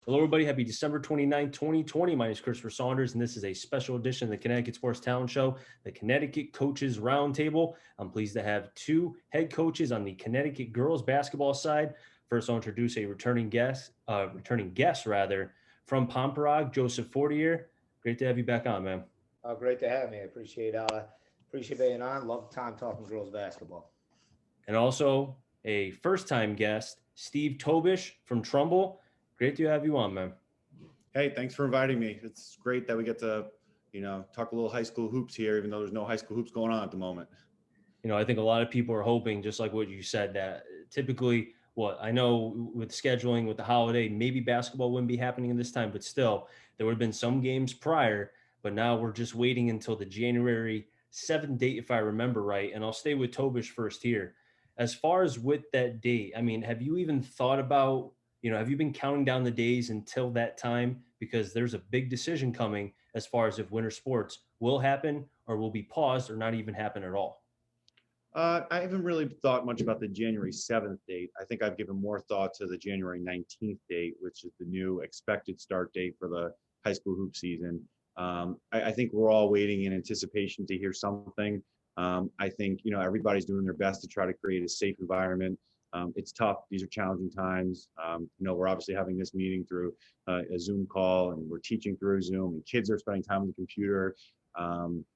Hello, everybody. Happy December 29th, 2020. My name is Christopher Saunders, and this is a special edition of the Connecticut Sports Talent Show, the Connecticut Coaches Roundtable. I'm pleased to have two head coaches on the Connecticut girls basketball side. First, I'll introduce a returning guest from Pomperaug, Joseph Fortier. Great to have you back on, man. Great to have me. I appreciate being on. Love time talking girls basketball. And also a first-time guest, Steve Tobitsch from Trumbull. Great to have you on, man. Hey, thanks for inviting me. It's great that we get to, talk a little high school hoops here, even though there's no high school hoops going on at the moment. I think a lot of people are hoping, just like what you said, that typically, I know with scheduling, with the holiday, maybe basketball wouldn't be happening in this time, but still, there would have been some games prior, but now we're just waiting until the January 7th date, if I remember right. And I'll stay with Tobitsch first here. As far as with that date, I mean, have you even thought about, have you been counting down the days until that time? Because there's a big decision coming as far as if winter sports will happen or will be paused or not even happen at all. I haven't really thought much about the January 7th date. I think I've given more thought to the January 19th date, which is the new expected start date for the high school hoop season. I think we're all waiting in anticipation to hear something. I think, everybody's doing their best to try to create a safe environment. It's tough. These are challenging times. We're obviously having this meeting through a Zoom call, and we're teaching through Zoom, and kids are spending time on the computer.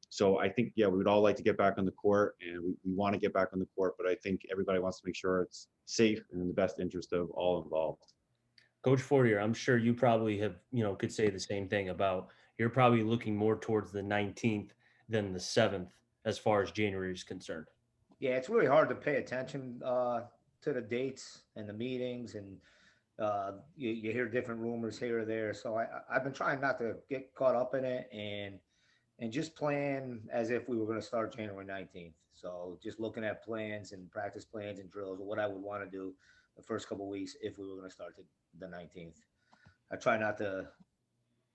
So I think, we would all like to get back on the court, and we want to get back on the court, but I think everybody wants to make sure it's safe and in the best interest of all involved. Coach Fortier, I'm sure you probably have, could say the same thing about you're probably looking more towards the 19th than the 7th as far as January is concerned. Yeah, it's really hard to pay attention to the dates and the meetings, and you hear different rumors here or there. So I've been trying not to get caught up in it and just plan as if we were going to start January 19th. So just looking at plans and practice plans and drills, or what I would want to do the first couple of weeks if we were going to start the 19th. I try not to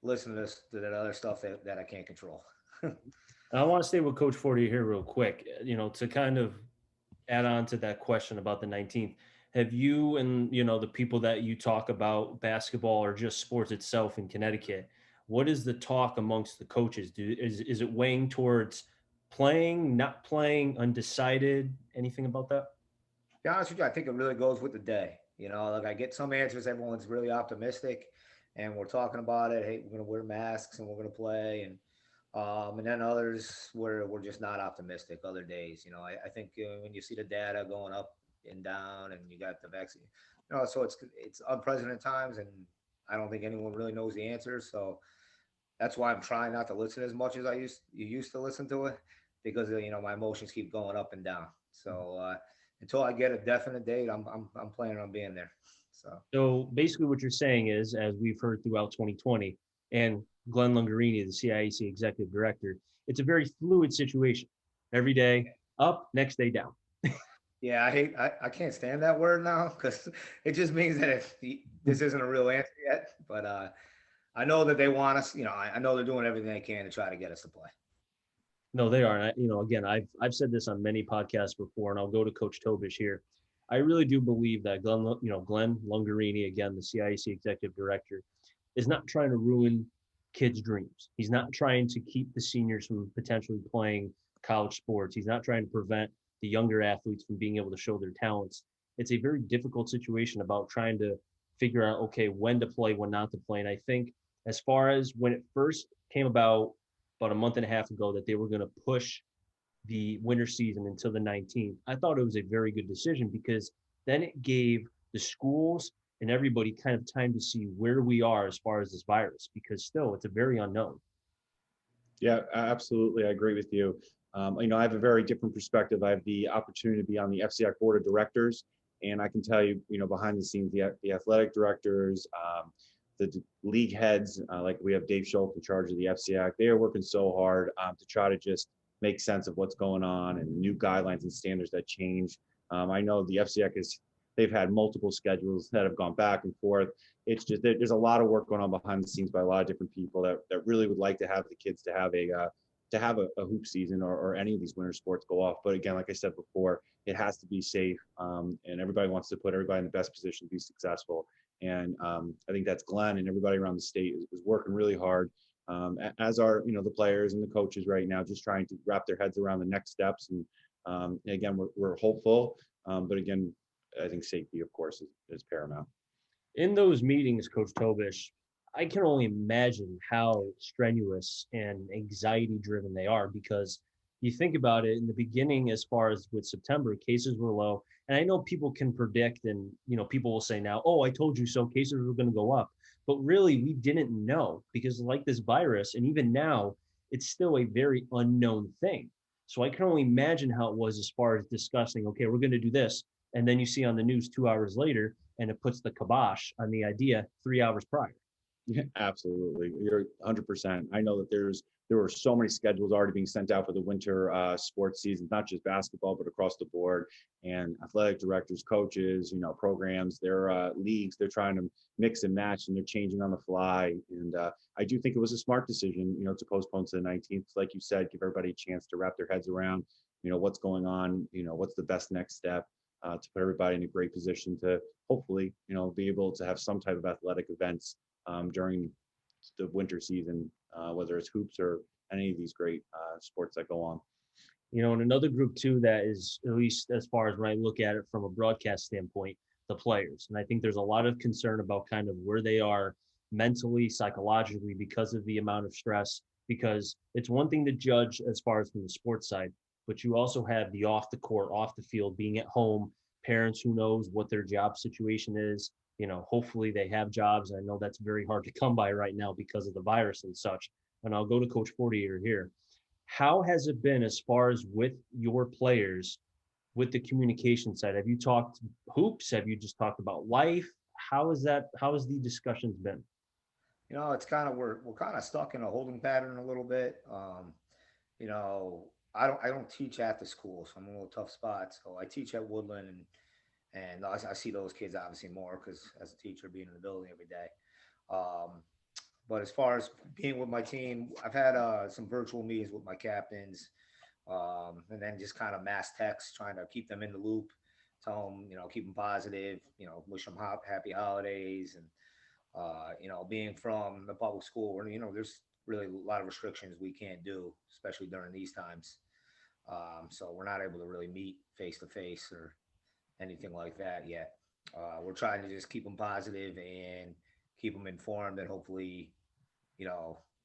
listen to that other stuff that I can't control. I want to stay with Coach Fortier here real quick, to kind of add on to that question about the 19th. Have you and, the people that you talk about basketball or just sports itself in Connecticut, what is the talk amongst the coaches? Is it weighing towards playing, not playing, undecided? Anything about that? To be honest with you, I think it really goes with the day. Like I get some answers, everyone's really optimistic, and we're talking about it. Hey, we're going to wear masks and we're going to play, and then others where we're just not optimistic. Other days, I think when you see the data going up and down, and you got the vaccine, so it's unprecedented times, and I don't think anyone really knows the answers. So that's why I'm trying not to listen as much as you used to listen to it, because my emotions keep going up and down. So until I get a definite date, I'm planning on being there. So basically what you're saying is, as we've heard throughout 2020, and Glenn Lungarini, the CIAC executive director, it's a very fluid situation. Every day up, next day down. Yeah, I can't stand that word now, because it just means that this isn't a real answer yet. But I know that they want us. I know they're doing everything they can to try to get us to play. No, they are. And again, I've said this on many podcasts before, and I'll go to Coach Tobitsch here. I really do believe that Glenn Lungarini, again, the CIAC executive director, is not trying to ruin kids' dreams. He's not trying to keep the seniors from potentially playing college sports. He's not trying to prevent the younger athletes from being able to show their talents. It's a very difficult situation about trying to figure out, okay, when to play, when not to play. And I think as far as when it first came about a month and a half ago, that they were going to push the winter season until the 19th, I thought it was a very good decision, because then it gave the schools and everybody kind of time to see where we are as far as this virus, because still it's a very unknown. Yeah, absolutely. I agree with you. I have a very different perspective. I have the opportunity to be on the FCIAC board of directors, and I can tell you, behind the scenes, the athletic directors, the league heads, like we have Dave Schultz in charge of the FCIAC. They are working so hard to try to just make sense of what's going on and new guidelines and standards that change. I know the FCIAC they've had multiple schedules that have gone back and forth. It's just there's a lot of work going on behind the scenes by a lot of different people that really would like to have the kids to have a hoop season or any of these winter sports go off. But again, like I said before, it has to be safe, and everybody wants to put everybody in the best position to be successful. And I think that's Glenn, and everybody around the state is working really hard, as are, the players and the coaches right now, just trying to wrap their heads around the next steps. And again, we're hopeful, but again, I think safety, of course, is paramount. In those meetings, Coach Tobish, I can only imagine how strenuous and anxiety driven they are, because you think about it in the beginning, as far as with September, cases were low. And I know people can predict, and people will say now, oh, I told you so, cases were going to go up. But really, we didn't know, because like this virus, and even now, it's still a very unknown thing. So I can only imagine how it was as far as discussing, okay, we're going to do this. And then you see on the news 2 hours later, and it puts the kibosh on the idea 3 hours prior. Yeah, absolutely. You're 100%. I know that there were so many schedules already being sent out for the winter sports season, not just basketball, but across the board. And athletic directors, coaches, programs, their leagues, they're trying to mix and match, and they're changing on the fly. And I do think it was a smart decision, to postpone to the 19th. Like you said, give everybody a chance to wrap their heads around, what's going on, what's the best next step, to put everybody in a great position to hopefully, be able to have some type of athletic events during the winter season, whether it's hoops or any of these great sports that go on. And another group too that is, at least as far as when I look at it from a broadcast standpoint, the players. And I think there's a lot of concern about kind of where they are mentally, psychologically, because of the amount of stress. Because it's one thing to judge as far as from the sports side, but you also have the off the court, off the field, being at home, parents who knows what their job situation is. Hopefully they have jobs. I know that's very hard to come by right now because of the virus and such. And I'll go to Coach Fortier here. How has it been as far as with your players, with the communication side? Have you talked hoops? Have you just talked about life? How is that? How has the discussions been? It's kind of we're kind of stuck in a holding pattern a little bit. I don't teach at the school, so I'm in a little tough spot. So I teach at Woodland, and I see those kids obviously more because as a teacher being in the building every day. But as far as being with my team, I've had some virtual meetings with my captains, and then just kind of mass text, trying to keep them in the loop, tell them, keep them positive, wish them happy holidays. And, being from the public school where, there's really a lot of restrictions we can't do, especially during these times. So we're not able to really meet face to face or anything like that yet. We're trying to just keep them positive and keep them informed, and hopefully,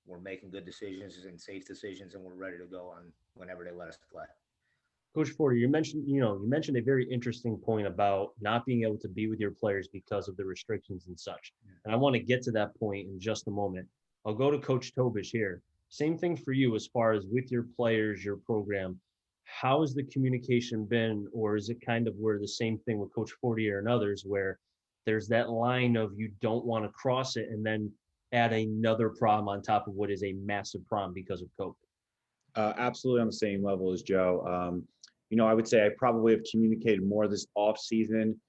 we're making good decisions and safe decisions, and we're ready to go on whenever they let us play. Coach Fortier, you mentioned a very interesting point about not being able to be with your players because of the restrictions and such. Yeah. And I want to get to that point in just a moment. I'll go to Coach Tobitsch here. Same thing for you as far as with your players, your program. How has the communication been, or is it kind of where the same thing with Coach Fortier and others, where there's that line of you don't want to cross it and then add another problem on top of what is a massive problem because of COVID? Absolutely on the same level as Joe. I would say I probably have communicated more this off season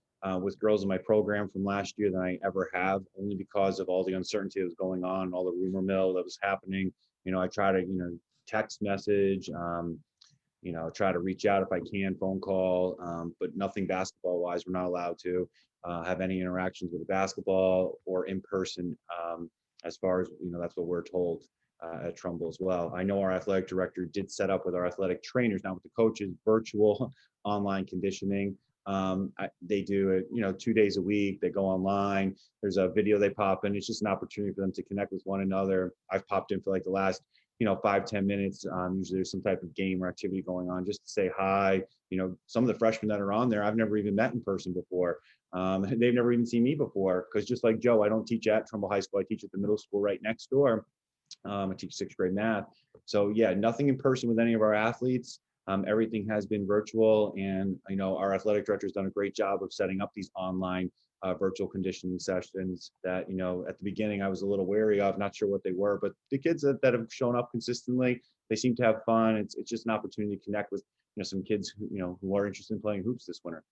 with girls in my program from last year than I ever have, only because of all the uncertainty that was going on, all the rumor mill that was happening. I try to, text message, try to reach out if I can, phone call, but nothing basketball wise. We're not allowed to have any interactions with the basketball or in person, as far as, that's what we're told. At Trumbull as well. I know our athletic director did set up with our athletic trainers, now with the coaches, virtual online conditioning. They do it, 2 days a week. They go online. There's a video they pop in. It's just an opportunity for them to connect with one another. I've popped in for like the last, 5-10 minutes. Usually there's some type of game or activity going on just to say hi. Some of the freshmen that are on there, I've never even met in person before. They've never even seen me before, because just like Joe, I don't teach at Trumbull High School. I teach at the middle school right next door. I teach 6th grade math. So yeah, nothing in person with any of our athletes. Everything has been virtual, and our athletic director has done a great job of setting up these online virtual conditioning sessions that, at the beginning I was a little wary of, not sure what they were, but the kids that have shown up consistently, they seem to have fun. It's just an opportunity to connect with, some kids who are interested in playing hoops this winter.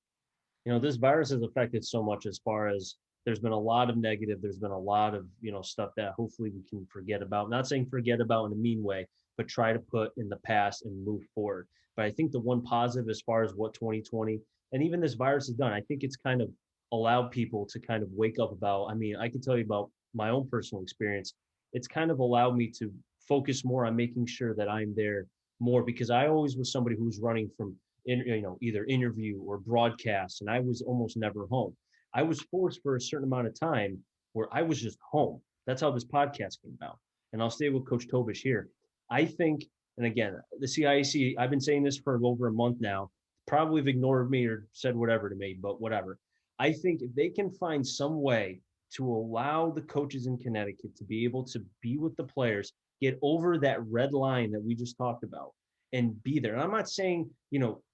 This virus has affected so much, as far as there's been a lot of negative. There's been a lot of, stuff that hopefully we can forget about. Not saying forget about in a mean way, but try to put in the past and move forward. But I think the one positive as far as what 2020 and even this virus has done, I think it's kind of allowed people to kind of wake up about, I mean, I can tell you about my own personal experience. It's kind of allowed me to focus more on making sure that I'm there more, because I always was somebody who was running from either interview or broadcast, and I was almost never home. I was forced for a certain amount of time where I was just home. That's how this podcast came about. And I'll stay with Coach Tobitsch here. I think, and again, the CIAC, I've been saying this for over a month now, probably have ignored me or said whatever to me, but whatever. I think if they can find some way to allow the coaches in Connecticut to be able to be with the players, get over that red line that we just talked about, and be there. And I'm not saying,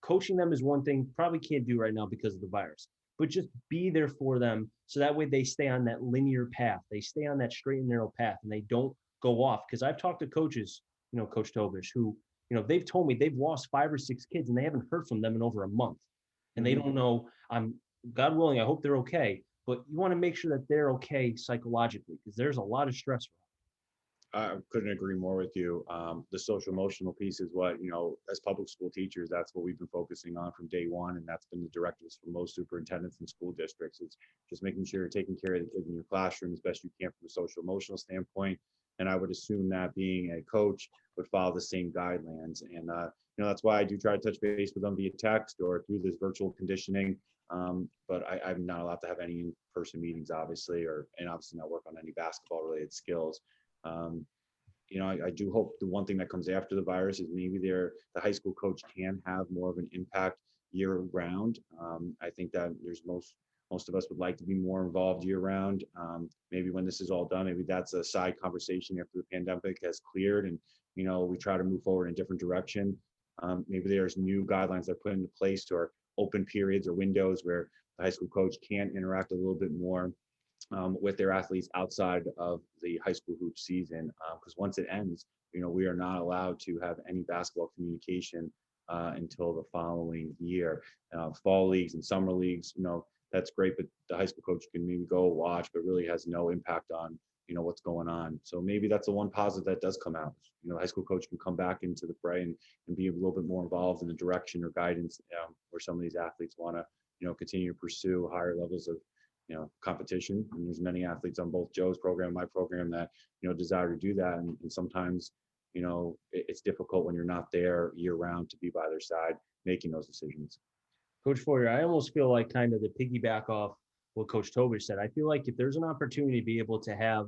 coaching them is one thing, probably can't do right now because of the virus, but just be there for them so that way they stay on that linear path. They stay on that straight and narrow path and they don't go off. Because I've talked to coaches, Coach Tobitsch, who, they've told me they've lost 5 or 6 kids and they haven't heard from them in over a month. And they don't know, God willing, I hope they're okay. But you want to make sure that they're okay psychologically, because there's a lot of stress. I couldn't agree more with you. The social emotional piece is what, as public school teachers, that's what we've been focusing on from day one. And that's been the directives for most superintendents and school districts. It's just making sure you're taking care of the kids in your classroom as best you can from a social emotional standpoint. And I would assume that being a coach would follow the same guidelines. And, that's why I do try to touch base with them via text or through this virtual conditioning. But I'm not allowed to have any in-person meetings, obviously, and obviously not work on any basketball related skills. I do hope the one thing that comes after the virus is maybe the high school coach can have more of an impact year round. I think that there's most of us would like to be more involved year round. Maybe when this is all done, maybe that's a side conversation after the pandemic has cleared and, we try to move forward in a different direction. Maybe there's new guidelines that are put into place or open periods or windows where the high school coach can interact a little bit more with their athletes outside of the high school hoop season. Because once it ends, we are not allowed to have any basketball communication until the following year. Fall leagues and summer leagues, that's great, but the high school coach can maybe go watch, but really has no impact on, what's going on. So maybe that's the one positive that does come out. The high school coach can come back into the fray and be a little bit more involved in the direction or guidance where some of these athletes want to, continue to pursue higher levels of competition. And there's many athletes on both Joe's program, my program that, desire to do that. And sometimes, it's difficult when you're not there year round to be by their side, making those decisions. Coach Fortier, I almost feel like kind of the piggyback off what Coach Tobitsch said. I feel like if there's an opportunity to be able to have,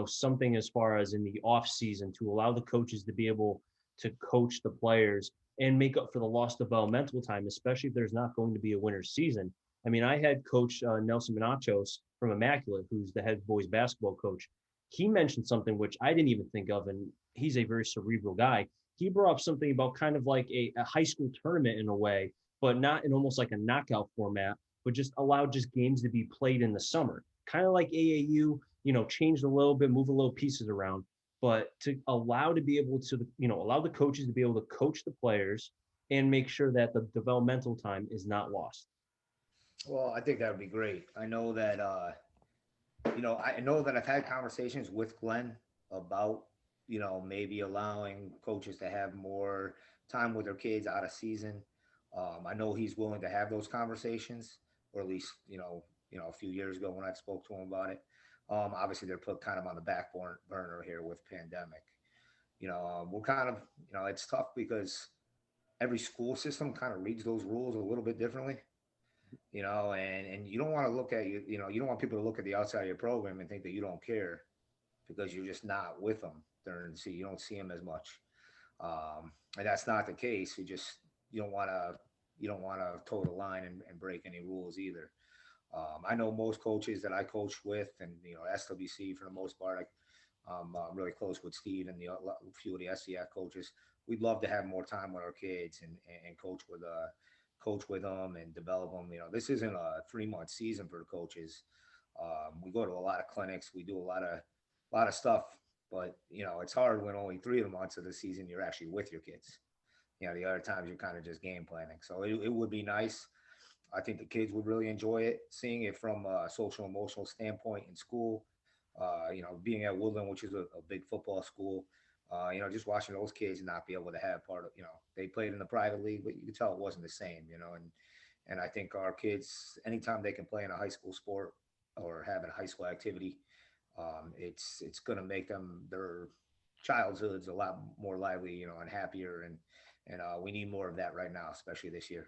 something as far as in the off season to allow the coaches to be able to coach the players and make up for the lost developmental time, especially if there's not going to be a winter season. I mean, I had Coach Nelson Menachos from Immaculate, who's the head boys basketball coach. He mentioned something which I didn't even think of, and he's a very cerebral guy. He brought up something about kind of like a high school tournament in a way, but not in almost like a knockout format, but just allowed just games to be played in the summer. Kind of like AAU, changed a little bit, move a little pieces around, but to allow to be able to, allow the coaches to be able to coach the players and make sure that the developmental time is not lost. Well, I think that would be great. I know that I've had conversations with Glenn about, maybe allowing coaches to have more time with their kids out of season. I know he's willing to have those conversations, or at least, a few years ago when I spoke to him about it. Obviously they're put kind of on the back burner here with pandemic. We're kind of, it's tough because every school system kind of reads those rules a little bit differently. And you don't want to look at you don't want people to look at the outside of your program and think that you don't care because you're just not with them during the season. You don't see them as much, and that's not the case. You don't want to toe the line and break any rules either. I know most coaches that I coach with, and SWC for the most part. I'm really close with Steve and a few of the SCF coaches. We'd love to have more time with our kids and coach with them and develop them. This isn't a 3-month season for the coaches. We go to a lot of clinics. We do a lot of stuff, but it's hard when only 3 of the months of the season you're actually with your kids. The other times you're kind of just game planning. So it would be nice. I think the kids would really enjoy it, seeing it from a social emotional standpoint in school. Being at Woodland, which is a big football school, just watching those kids not be able to have they played in the private league, but you could tell it wasn't the same, And I think our kids, anytime they can play in a high school sport or have a high school activity, it's going to make them their childhoods a lot more lively, and happier. And we need more of that right now, especially this year.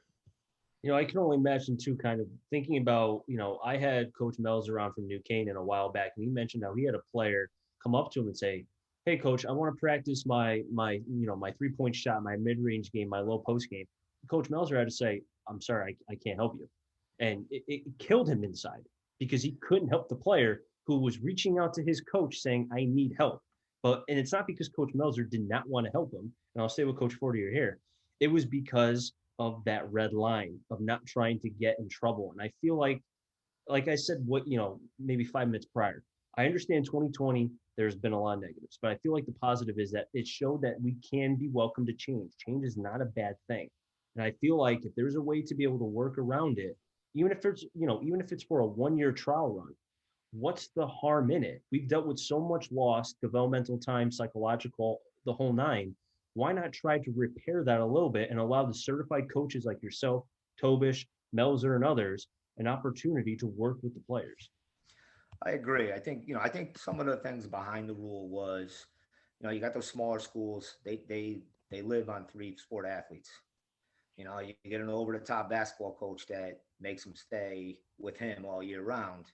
I can only imagine too, kind of thinking about, I had Coach Mel's around from New Canaan a while back, and he mentioned how he had a player come up to him and say, "Hey, coach, I want to practice my 3-point shot, my mid-range game, my low post game." Coach Melzer had to say, "I'm sorry, I can't help you," and it killed him inside because he couldn't help the player who was reaching out to his coach saying, "I need help." And it's not because Coach Melzer did not want to help him. And I'll stay with Coach Fortier here. It was because of that red line of not trying to get in trouble. And I feel like I said, maybe 5 minutes prior, I understand 2020, there's been a lot of negatives, but I feel like the positive is that it showed that we can be welcome to change. Change is not a bad thing. And I feel like if there's a way to be able to work around it, even if it's for a 1-year trial run, what's the harm in it? We've dealt with so much loss, developmental time, psychological, the whole nine. Why not try to repair that a little bit and allow the certified coaches like yourself, Tobitsch, Melzer, and others an opportunity to work with the players? I agree. I think some of the things behind the rule was, you got those smaller schools. They live on three sport athletes. You get an over the top basketball coach that makes them stay with him all year round.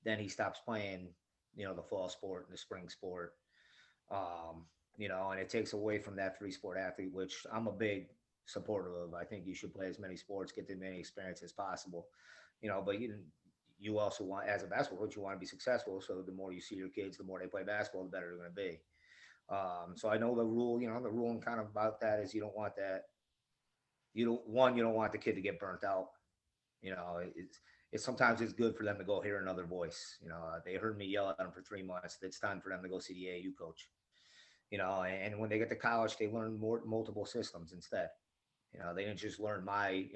Then he stops playing, the fall sport and the spring sport. And it takes away from that three sport athlete, which I'm a big supporter of. I think you should play as many sports, get as many experience as possible. But you also want, as a basketball coach, you want to be successful. So the more you see your kids, the more they play basketball, the better they're going to be. So I know the rule, the rule kind of about that is you don't want that. You don't want the kid to get burnt out. It's sometimes it's good for them to go hear another voice. They heard me yell at them for 3 months. It's time for them to go see the AAU coach. And when they get to college, they learn multiple systems instead. They didn't just learn my,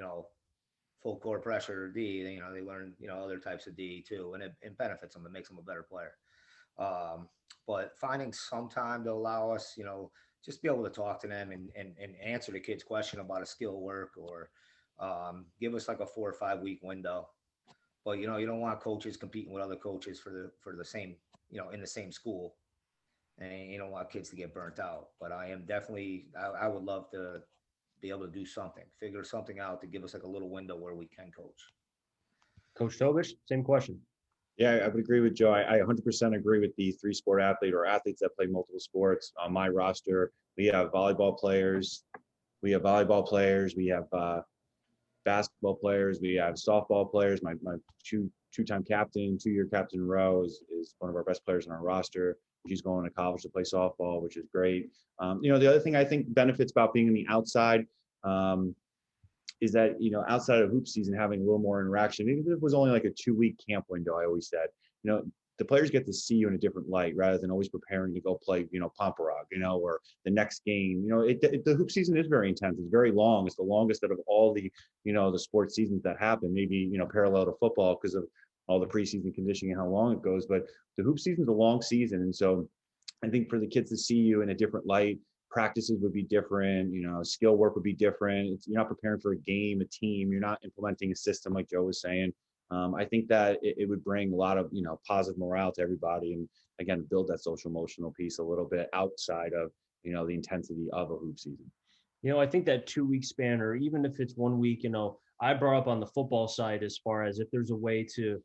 full court pressure D. They learn, other types of D too, and it benefits them. It makes them a better player. But finding some time to allow us, just be able to talk to them and answer the kid's question about a skill work or give us like a 4 or 5 week window. But you don't want coaches competing with other coaches for the same, in the same school, and you don't want kids to get burnt out. But I am definitely, I would love to be able to do something, figure something out to give us like a little window where we can coach. Coach Tobitsch, same question. Yeah, I would agree with Joe. I 100% agree with the 3-sport athlete or athletes that play multiple sports. On my roster, we have volleyball players, we have basketball players, we have softball players. My two-time captain, 2-year captain Rowe is one of our best players on our roster. She's going to college to play softball, which is great. The other thing I think benefits about being on the outside is that, outside of hoop season, having a little more interaction, even if it was only like a 2-week camp window, I always said, the players get to see you in a different light rather than always preparing to go play, Pomperaug, or the next game. The hoop season is very intense. It's very long. It's the longest out of all the, the sports seasons that happen, maybe, parallel to football because of all the preseason conditioning and how long it goes. But the hoop season is a long season. And so I think for the kids to see you in a different light, practices would be different, skill work would be different. You're not preparing for a game, a team. You're not implementing a system like Joe was saying. I think that it would bring a lot of, positive morale to everybody. And again, build that social emotional piece a little bit outside of, the intensity of a hoop season. I think that 2-week span, or even if it's 1 week, I brought up on the football side as far as if there's a way to,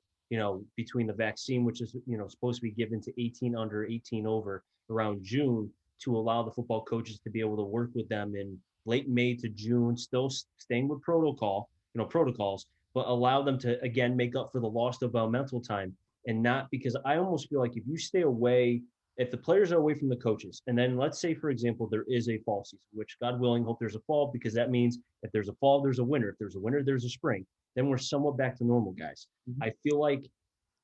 between the vaccine, which is, supposed to be given to 18 under, 18 over around June, to allow the football coaches to be able to work with them in late May to June, still staying with protocols, but allow them to, again, make up for the lost developmental time. And not because I almost feel like if you stay away, if the players are away from the coaches, and then let's say, for example, there is a fall season, which God willing, hope there's a fall, because that means if there's a fall, there's a winter. If there's a winter, there's a spring. Then we're somewhat back to normal, guys. Mm-hmm. I feel like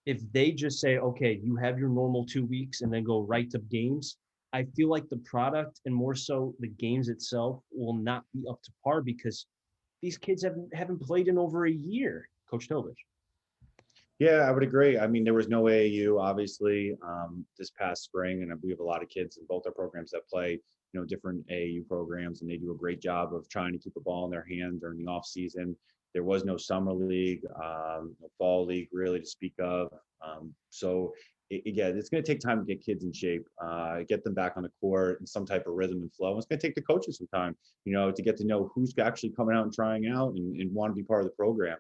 if they just say, okay, you have your normal 2 weeks and then go right to games, I feel like the product and more so the games itself will not be up to par because these kids haven't played in over a year. Coach Tobitsch. Yeah, I would agree. I mean, there was no AAU, obviously, this past spring, and we have a lot of kids in both our programs that play, different AAU programs, and they do a great job of trying to keep the ball in their hand during the off season. There was no summer league, no fall league really to speak of. So again, it's going to take time to get kids in shape, get them back on the court in some type of rhythm and flow. It's going to take the coaches some time, to get to know who's actually coming out and trying out and want to be part of the program.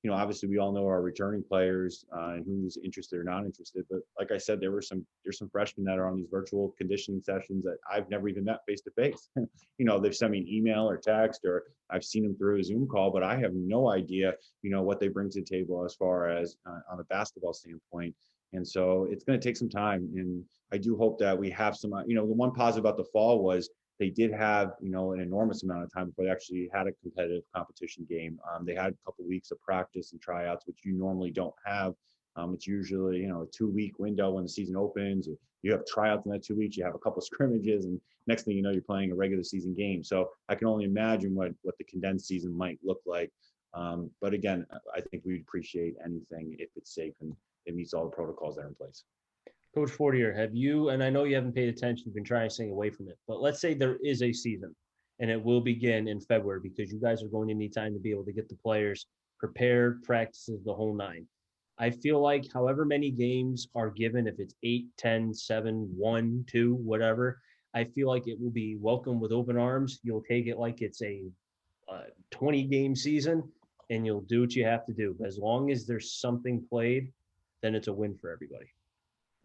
Obviously we all know our returning players and who's interested or not interested. But like I said, there's some freshmen that are on these virtual conditioning sessions that I've never even met face to face. They've sent me an email or text, or I've seen them through a Zoom call, but I have no idea, what they bring to the table as far as on a basketball standpoint. And so it's going to take some time. And I do hope that we have some, the one positive about the fall was they did have, an enormous amount of time before they actually had a competitive competition game. They had a couple of weeks of practice and tryouts, which you normally don't have. It's usually, a 2-week window when the season opens. You have tryouts in that 2 weeks. You have a couple of scrimmages, and next thing you know, you're playing a regular season game. So I can only imagine what the condensed season might look like. But again, I think we'd appreciate anything if it's safe and it meets all the protocols that are in place. Coach Fortier, have you, and I know you haven't paid attention, you've been trying to stay away from it, but let's say there is a season and it will begin in February because you guys are going to need time to be able to get the players prepared, practices, the whole nine. I feel like however many games are given, if it's 8, 10, 7, 1, 2, whatever, I feel like it will be welcomed with open arms. You'll take it like it's a 20-game season and you'll do what you have to do. But as long as there's something played, then it's a win for everybody.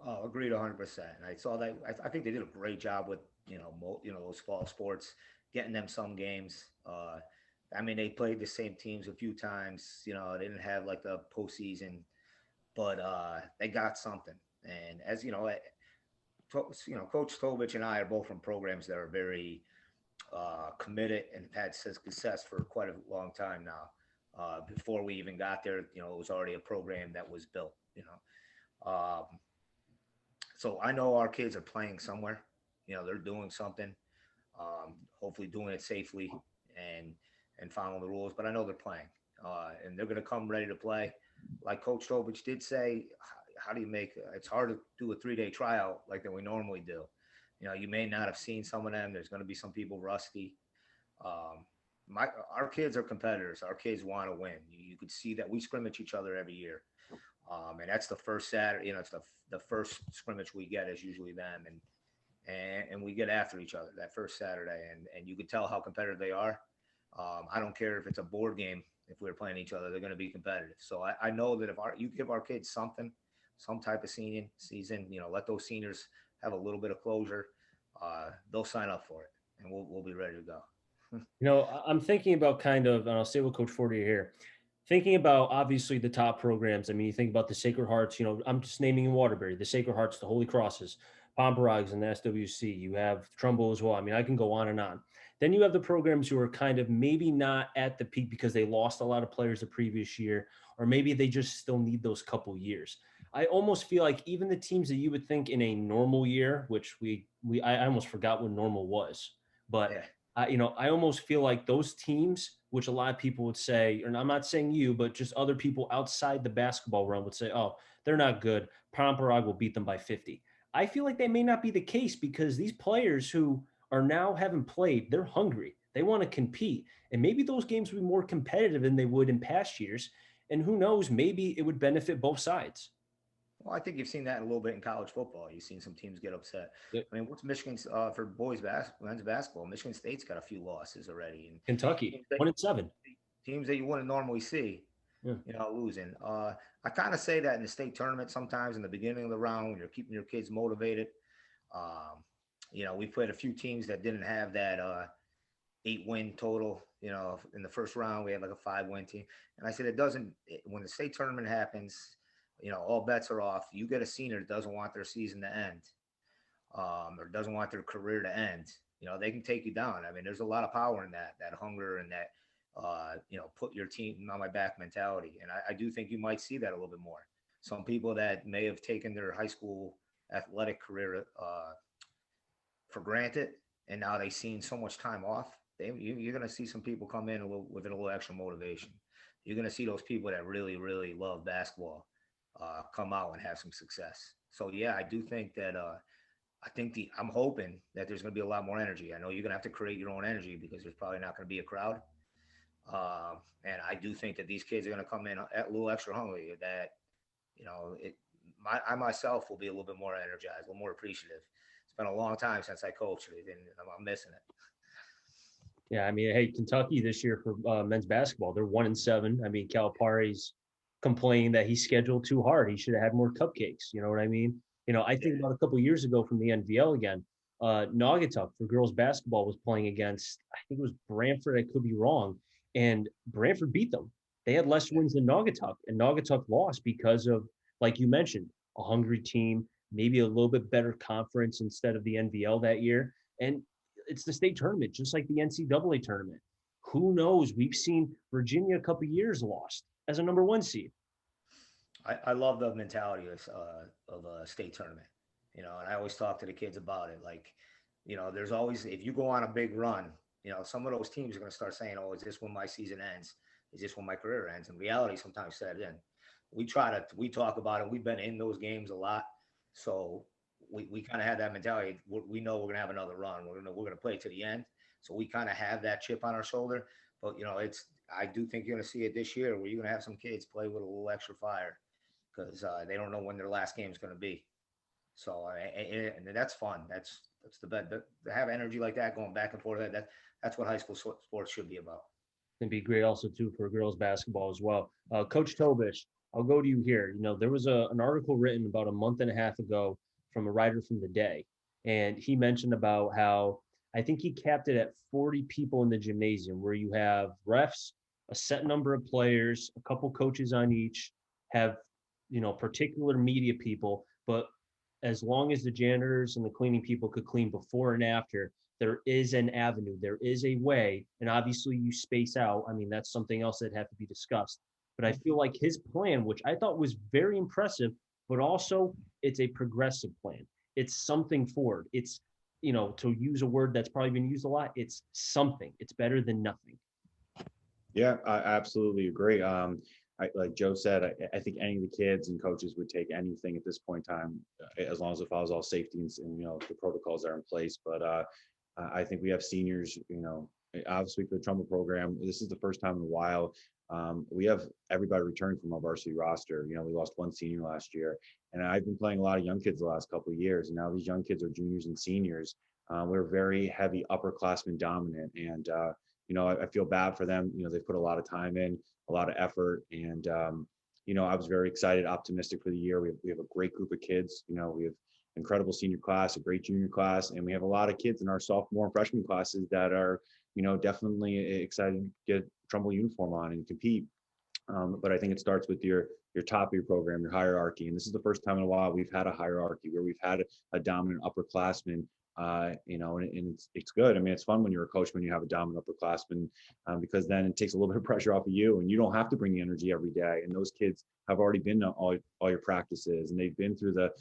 Oh, agreed 100%. And I saw that. I think they did a great job with those fall sports, getting them some games. They played the same teams a few times. They didn't have like the postseason, but they got something. And as Coach Tobitsch and I are both from programs that are very committed and have had success for quite a long time now. Before we even got there, it was already a program that was built. So I know our kids are playing somewhere. They're doing something. Hopefully doing it safely and following the rules. But I know they're playing, and they're going to come ready to play. Like Coach Tobitsch did say, how do you make? It's hard to do a 3-day tryout like that we normally do. You may not have seen some of them. There's going to be some people rusty. Our kids are competitors. Our kids want to win. You could see that we scrimmage each other every year. And that's the first Saturday, it's the first scrimmage we get is usually them. And we get after each other that first Saturday. And you could tell how competitive they are. I don't care if it's a board game. If we're playing each other, they're going to be competitive. So I know that if you give our kids something, some type of senior season, let those seniors have a little bit of closure, they'll sign up for it and we'll be ready to go. I'm thinking about kind of, and I'll stay with Coach Fortier here, thinking about obviously the top programs. I mean, you think about the Sacred Hearts, I'm just naming in Waterbury, the Sacred Hearts, the Holy Crosses, Pomperaug's and the SWC. You have Trumbull as well. I mean, I can go on and on. Then you have the programs who are kind of maybe not at the peak because they lost a lot of players the previous year, or maybe they just still need those couple years. I almost feel like even the teams that you would think in a normal year, which I almost forgot what normal was, but Yeah. I almost feel like those teams, which a lot of people would say, and I'm not saying you, but just other people outside the basketball realm would say, oh, they're not good. Pomperaug will beat them by 50. I feel like they may not be the case because these players who are now haven't played, they're hungry. They want to compete. And maybe those games will be more competitive than they would in past years. And who knows, maybe it would benefit both sides. Well, I think you've seen that a little bit in college football. You've seen some teams get upset. Yep. I mean, what's Michigan's for men's basketball? Michigan State's got a few losses already. And Kentucky, 1-7. Teams that you wouldn't normally see, losing. I kind of say that in the state tournament sometimes in the beginning of the round when you're keeping your kids motivated. We played a few teams that didn't have that 8-win total. In the first round we had like a 5-win team, and I said when the state tournament happens. All bets are off. You get a senior that doesn't want their season to end, or doesn't want their career to end. They can take you down. I mean, there's a lot of power in that hunger and that, put your team on my back mentality. And I do think you might see that a little bit more. Some people that may have taken their high school athletic career for granted, and now they've seen so much time off. You're going to see some people come in with a little extra motivation. You're going to see those people that really, really love basketball come out and have some success. So yeah, I do think that I'm hoping that there's going to be a lot more energy. I know you're going to have to create your own energy because there's probably not going to be a crowd. And I do think that these kids are going to come in a little extra hungry. That I myself will be a little bit more energized, a little more appreciative. It's been a long time since I coached it, and I'm missing it. Yeah, I mean, hey, Kentucky this year for men's basketball, they're 1-7. I mean, Calipari's complaining that he scheduled too hard. He should have had more cupcakes. You know what I mean? I think about a couple of years ago from the NVL again, Naugatuck for girls basketball was playing against, I think it was Brantford. I could be wrong, and Brantford beat them. They had less wins than Naugatuck, and Naugatuck lost because of, like you mentioned, a hungry team, maybe a little bit better conference instead of the NVL that year. And it's the state tournament, just like the NCAA tournament. Who knows? We've seen Virginia a couple years lost as a number 1 seed. I love the mentality of a state tournament, and I always talk to the kids about it. Like, there's always, if you go on a big run, some of those teams are going to start saying, "Oh, is this when my season ends? Is this when my career ends?" And reality sometimes set in. We talk about it. We've been in those games a lot, so we kind of have that mentality. We know we're going to have another run. We're going to play to the end. So we kind of have that chip on our shoulder. But I do think you're going to see it this year, where you're going to have some kids play with a little extra fire, because they don't know when their last game is going to be. So and that's fun. That's the best. To have energy like that going back and forth. That's what high school sports should be about. It'd be great also too for girls basketball as well. Coach Tobitsch, I'll go to you here. There was an article written about a month and a half ago from a writer from the day, and he mentioned about how, I think he capped it at 40 people in the gymnasium, where you have refs, a set number of players, a couple coaches on each, have particular media people, but as long as the janitors and the cleaning people could clean before and after, there is an avenue, there is a way, and obviously you space out. I mean, that's something else that had to be discussed. But I feel like his plan, which I thought was very impressive, but also it's a progressive plan. It's something forward. It's, to use a word that's probably been used a lot, it's something. It's better than nothing. Yeah, I absolutely agree. Like Joe said, I think any of the kids and coaches would take anything at this point in time, as long as it follows all safety and the protocols are in place. But I think we have seniors, obviously for the Trumbull program, this is the first time in a while. We have everybody returning from our varsity roster. We lost one senior last year, and I've been playing a lot of young kids the last couple of years, and now these young kids are juniors and seniors. We're very heavy upperclassmen dominant, and I feel bad for them. They've put a lot of time in, a lot of effort, and I was very excited, optimistic for the year. We have a great group of kids. We have incredible senior class, a great junior class, and we have a lot of kids in our sophomore and freshman classes that are, definitely excited to get Trumbull uniform on and compete. But I think it starts with your top of your program, your hierarchy. And this is the first time in a while we've had a hierarchy where we've had a dominant upperclassman. And it's good. I mean, it's fun when you're a coach when you have a dominant upperclassman, because then it takes a little bit of pressure off of you, and you don't have to bring the energy every day. And those kids have already been to all your practices, and they've been through the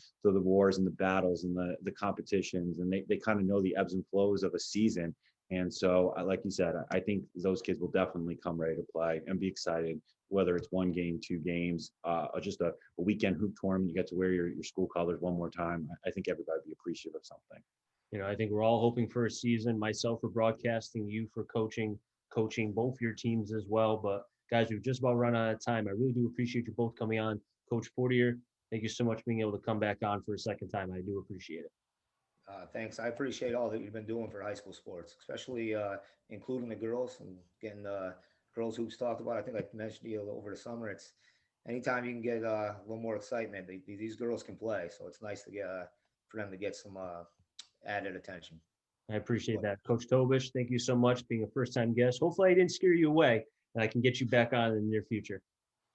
wars and the battles and the competitions, and they kind of know the ebbs and flows of a season. And so, like you said, I think those kids will definitely come ready to play and be excited, whether it's one game, two games, or just a weekend hoop tournament. You get to wear your school colors one more time. I think everybody would be appreciative of something. I think we're all hoping for a season, myself for broadcasting, you for coaching both your teams as well. But guys, we've just about run out of time. I really do appreciate you both coming on. Coach Fortier, thank you so much for being able to come back on for a second time. I do appreciate it. Thanks. I appreciate all that you've been doing for high school sports, especially including the girls and getting girls hoops talked about. I think I mentioned to you over the summer. It's anytime you can get a little more excitement. These girls can play, so it's nice to get for them to get some added attention. I appreciate that. Coach Tobitsch, thank you so much for being a first-time guest. Hopefully I didn't scare you away, and I can get you back on in the near future.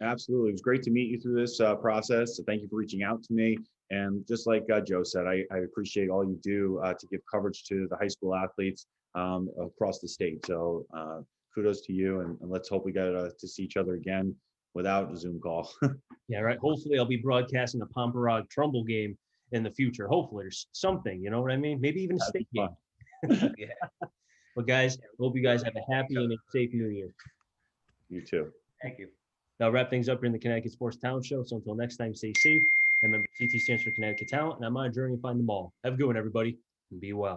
Absolutely. It was great to meet you through this process. So thank you for reaching out to me. And just like Joe said, I appreciate all you do to give coverage to the high school athletes across the state. So kudos to you, and let's hope we get to see each other again without a Zoom call. Yeah, right. Hopefully I'll be broadcasting a Pomperaug Trumbull game in the future. Hopefully there's something, you know what I mean? Maybe even a state game. Yeah. But guys, hope you guys have a happy and a safe New Year. You too. Thank you. That'll wrap things up here in the Connecticut Sports Talent Show. So until next time, stay safe. And remember, CT stands for Connecticut Talent, and I'm on a journey to find them all. Have a good one, everybody, and be well.